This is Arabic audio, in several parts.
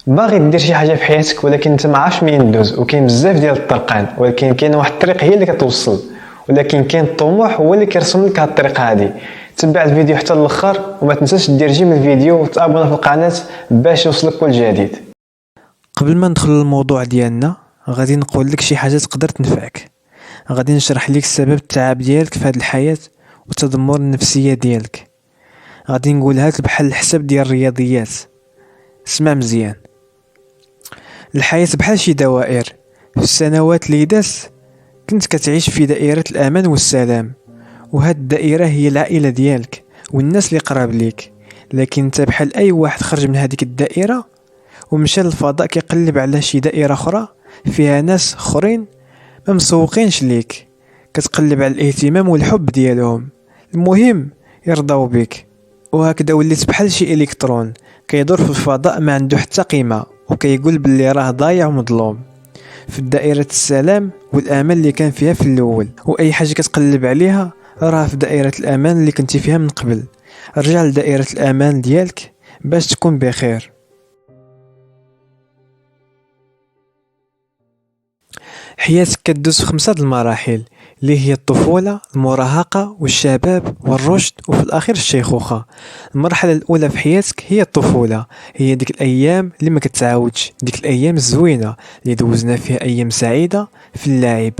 باغي دير شي حاجه في حياتك ولكن انت ما عارفش منين دوز، وكاين بزاف ديال الطرقان، ولكن كاين واحد الطريق هي اللي كتوصل، ولكن كاين الطموح هو اللي كيرسم لك هاد الطريق هادي. تبع الفيديو حتى للاخر وما تنساش دير جيم الفيديو وتابونا في القناه باش يوصلك كل جديد. قبل ما ندخل للموضوع ديالنا غادي نقول لك شي حاجه تقدر تنفعك. غادي نشرح لك سبب التعب ديالك في هذه الحياه وتدمر النفسيه ديالك. غادي نقولها لك بحال الحساب ديال الرياضيات. اسمع مزيان، الحياه بحال شي دوائر. في السنوات اللي دازت كنت كتعيش في دائره الامان والسلام، وهاد الدائره هي العائله ديالك والناس اللي قراب ليك. لكن انت بحال اي واحد خرج من هذيك الدائره ومشى للفضاء كيقلب على شي دائره اخرى فيها ناس اخرين ما مسوقينش ليك، كتقلب على الاهتمام والحب ديالهم، المهم يرضاو بك. وهكذا وليت بحال شي الكترون كيدور في الفضاء ما عنده حتى قيمه، وكيقول باللي راه ضايع ومظلوم في دائره السلام والامان اللي كان فيها في الاول. واي حاجه كتقلب عليها راه في دائره الامان اللي كنتي فيها من قبل. رجع لدائره الامان ديالك باش تكون بخير. حياتك كدوز في 5 المراحل اللي هي الطفولة، المراهقة والشباب والرشد وفي الأخير الشيخوخة. المرحلة الأولى في حياتك هي الطفولة، هي ديك الأيام اللي ما كتعاودش، ديك الأيام الزوينة اللي دوزنا فيها أيام سعيدة في اللعب.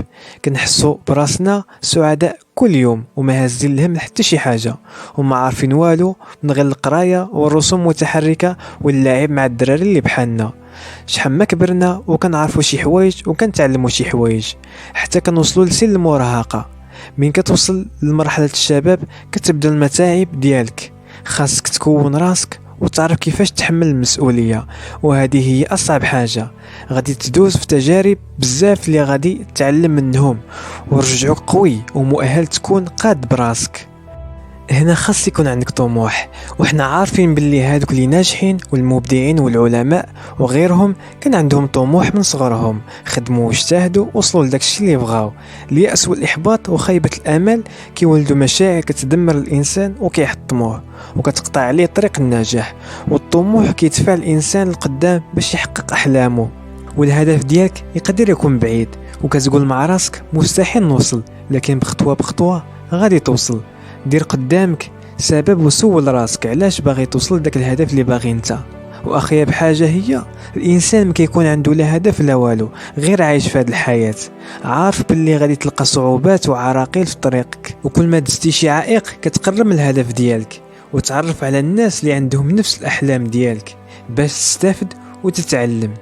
كنحسو براسنا سعداء كل يوم وما هازين الهم حتى شي حاجة، وما عارفين والو من غير القراية والرسوم المتحركة واللعب مع الدراري اللي بحالنا. شحال ما كبرنا وكنعرفوا شي حوايج وكنتعلموا شي حوايج حتى كنوصلوا لسن المراهقه. من كتوصل لمرحله الشباب كتبدا المتاعب ديالك، خاصك تكون راسك وتعرف كيفاش تحمل المسؤوليه، وهذه هي اصعب حاجه. غادي تدوز في تجارب بزاف اللي غادي تعلم منهم ورجعوك قوي ومؤهل تكون قاد براسك. هنا خاص يكون عندك طموح، وحنا عارفين باللي هادوك اللي ناجحين والمبدعين والعلماء وغيرهم كان عندهم طموح من صغرهم، خدموا واجتهدوا وصلوا لداكشي اللي بغاو. اليأس والإحباط وخيبة الأمل كيولدوا مشاعر كتدمر الإنسان وكيحطموه وكتقطع عليه طريق النجاح. والطموح كيدفع الإنسان لقدام باش يحقق أحلامه، والهدف ديالك يقدر يكون بعيد وكتقول مع راسك مستحيل نوصل، لكن بخطوة بخطوة غادي توصل. دير قدامك سبب وسول راسك علاش باغي توصل لداك الهدف اللي باغي انت. واخيب حاجه هي الانسان ما كيكون عنده لا هدف لا والو، غير عايش في هذه الحياه، عارف باللي غادي تلقى صعوبات وعراقيل في طريقك، وكل ما دزتي شي عائق كتقرب من الهدف ديالك وتعرف على الناس اللي عندهم نفس الاحلام ديالك باش تستافد وتتعلم.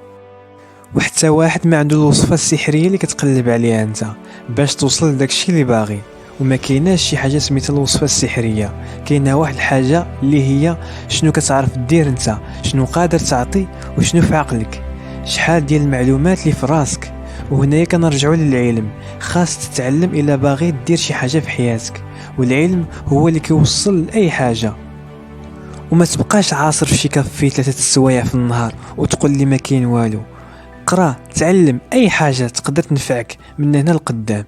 وحتى واحد ما عنده الوصفه السحريه اللي كتقلب عليها انت باش توصل لداكشي اللي باغي. وما كايناش شي حاجه سميتها الوصفه السحريه، كاينه واحد الحاجه اللي هي شنو كتعرف دير انت، شنو قادر تعطي وشنو في عقلك، شحال ديال المعلومات اللي في راسك. وهنايا كنرجعوا للعلم، خاص تتعلم الا باغي دير شي حاجه في حياتك، والعلم هو اللي كيوصل لاي حاجه. وما تبقاش عاصر في شي كافي 3 السوايع في النهار وتقول لي ما كاين والو. قرا، تعلم اي حاجه تقدر تنفعك من هنا لقدام.